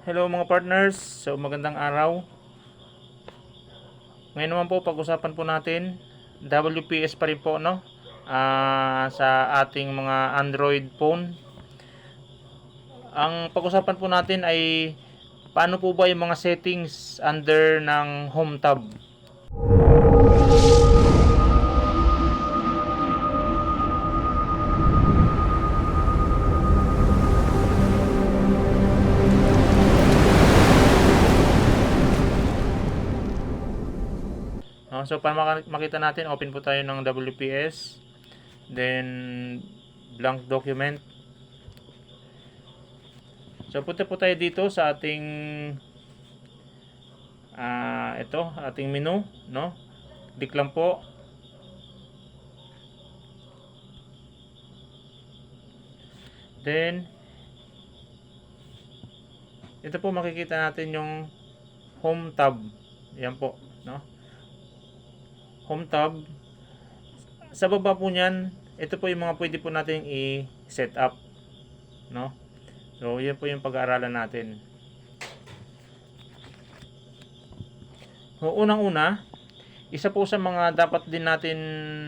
Hello mga partners, so magandang araw. Ngayon naman po pag-usapan po natin WPS pa rin po, no? Sa ating mga Android phone. Ang pag-usapan po natin ay paano po ba yung mga settings under ng Home tab. No? So para makita natin, open po tayo ng WPS. Then blank document. So punta po tayo dito sa ating ating menu, no? Click lang po. Then ito po makikita natin yung Home tab. Yan po, no? Home tab. Sa baba po niyan, ito po yung mga pwede po natin i-set up, no? So, yan po yung pag-aaralan natin. So, unang-una, isa po sa mga dapat din natin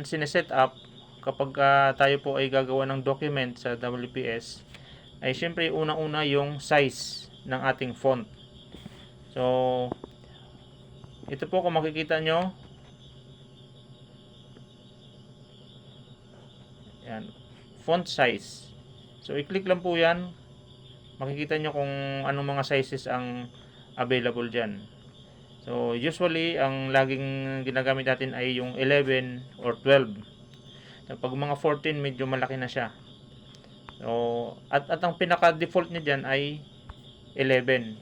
sineset up kapag tayo po ay gagawa ng document sa WPS ay syempre unang-una yung size ng ating font. So, ito po kung makikita nyo, yan, font size. So, i-click lang po yan. Makikita nyo kung anong mga sizes ang available dyan. So, usually, ang laging ginagamit natin ay yung 11 or 12. So, pag mga 14, medyo malaki na siya. So, at ang pinaka-default niya dyan ay 11.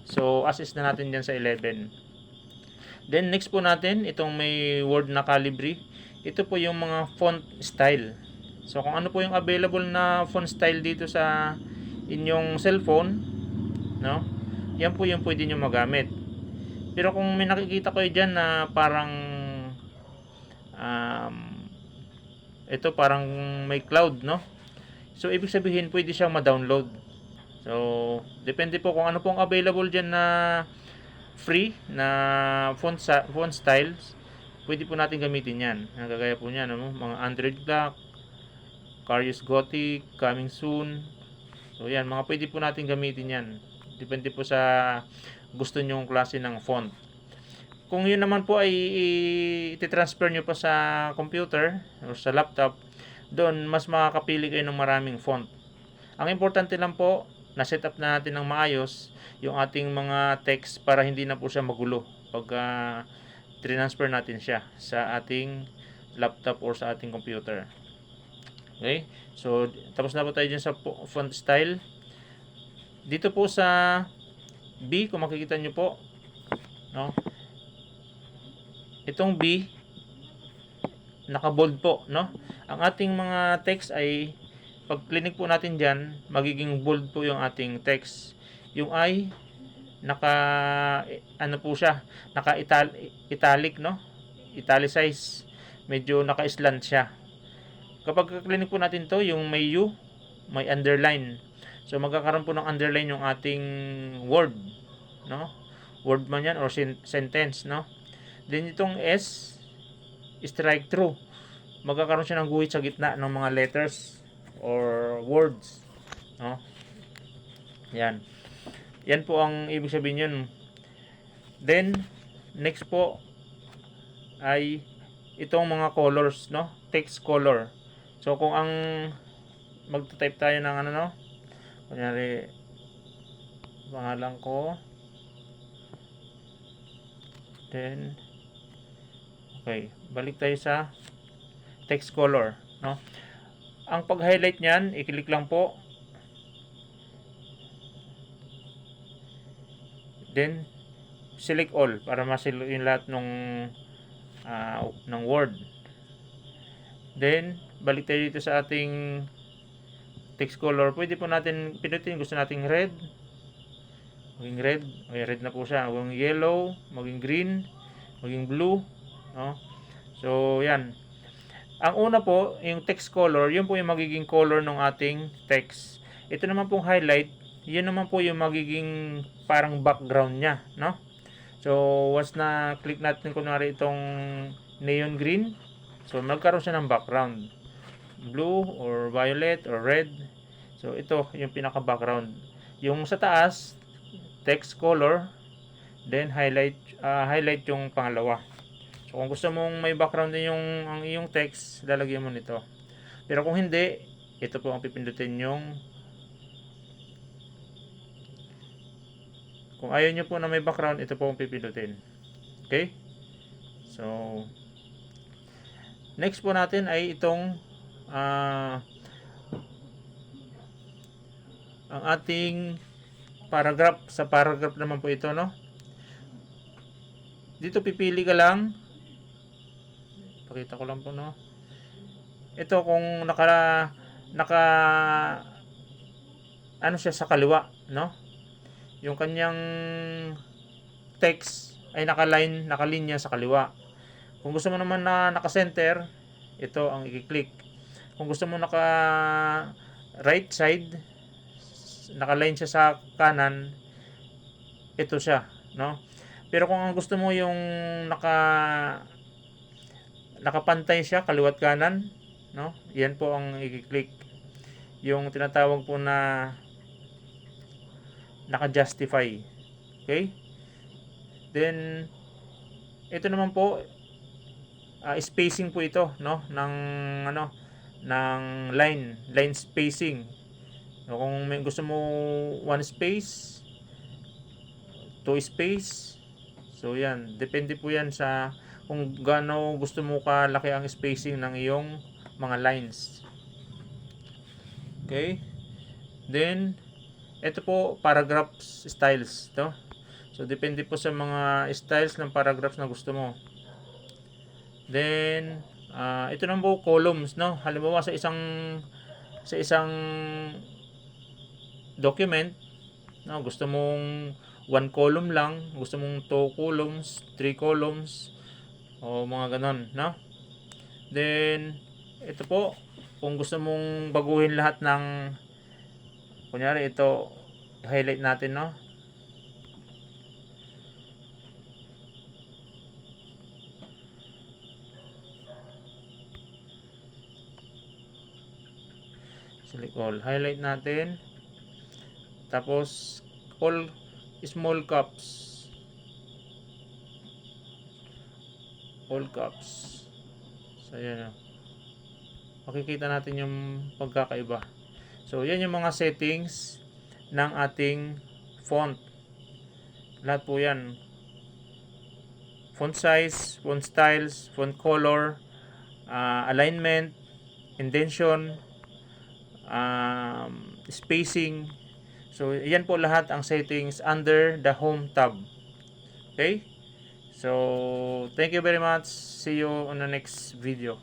So, assist na natin dyan sa 11. Then, next po natin, itong may word na Calibri. Ito po yung mga font style. So, kung ano po yung available na font style dito sa inyong cellphone, no? Yan po yung pwede nyo magamit. Pero kung may nakikita ko dyan na parang ito parang may cloud, no? So, ibig sabihin, pwede siyang ma-download. So, depende po kung ano pong available dyan na free na font styles, pwede po natin gamitin yan. Nagagaya po niyan, no? Mga Android Black, Carius Gothic, Coming Soon. So, yan, mga pwede po natin gamitin yan. Depende po sa gusto nyong klase ng font. Kung yun naman po ay i-transfer nyo pa sa computer or sa laptop, doon mas makakapili kayo ng maraming font. Ang importante lang po, na-set up na natin ng maayos yung ating mga text para hindi na po siya magulo pag transfer natin siya sa ating laptop or sa ating computer. Okay? So, tapos na po tayo dyan sa font style. Dito po sa B, kung makikita nyo po, no? Itong B, naka-bold po, no? Ang ating mga text ay, pag click po natin dyan, magiging bold po yung ating text. Yung I, ano po siya, naka-italic, no? Italicize. Medyo naka-slant siya. Kapag click po natin to, yung may U, may underline. So, magkakaroon po ng underline yung ating word, no? Word man yan or sentence, no? Then, itong S, strike through. Magkakaroon siya ng guhit sa gitna ng mga letters or words, no? Yan. Yan po ang ibig sabihin yun. Then, next po ay itong mga colors, no? Text color. So, kung ang magta-type tayo ng ano, no? Kunyari, pangalan ko. Then, okay, balik tayo sa text color, no? Ang pag-highlight niyan, i-click lang po. Then, select all para ma-select yung lahat ng word. Then, balik tayo dito sa ating text color. Pwede po natin pinutin, gusto nating red. Maging red. Okay, red na po siya. Maging yellow, maging green, maging blue, no? So, yan. Ang una po, yung text color, yun po yung magiging color ng ating text. Ito naman pong highlight, yun naman po yung magiging parang background niya, no? So, once na click natin kunwari itong neon green, so magkaroon siya ng background. Blue or violet or red. So, ito yung pinaka-background. Yung sa taas, text color, then highlight yung pangalawa. So, kung gusto mong may background din ang iyong text, lalagyan mo nito. Pero kung hindi, ito po ang pipindutin yung kung ayaw nyo po na may background, ito po ang pipindutin. Okay? So, next po natin ay itong ang ating paragraph. Sa paragraph naman po ito, no? Dito pipili ka lang. Pakita ko lang po, no? Ito kung naka ano siya sa kaliwa, no? Yung kanyang text ay nakalinya sa kaliwa. Kung gusto mo naman na naka-center, ito ang i-click. Kung gusto mo naka right side, naka-line siya sa kanan, ito siya, no? Pero kung ang gusto mo yung nakapantay siya kaliwat kanan, no? Yan po ang i-click. Yung tinatawag po na naka-justify. Okay? Then ito naman po spacing po ito, no, ng line spacing. So, kung may gusto mo 1 space, 2 space, so yan, depende po yan sa kung gaano gusto mo kalaki ang spacing ng iyong mga lines. Okay? Then ito po paragraphs styles to. So depende po sa mga styles ng paragraphs na gusto mo. Then ito naman po columns, no. Halimbawa sa isang document, no, gusto mong 1 column lang, gusto mong 2 columns, 3 columns o mga ganon, no. Then ito po kung gusto mong baguhin lahat ng kunyari ito highlight natin, no. Select all, highlight natin, tapos all small caps, all caps. So ayan, makikita natin yung pagkakaiba. So yan yung mga settings ng ating font. Lahat po yan, font size, font styles, font color, alignment, indentation, spacing. So yan po lahat ang settings under the home tab. Okay? So thank you very much. See you on the next video.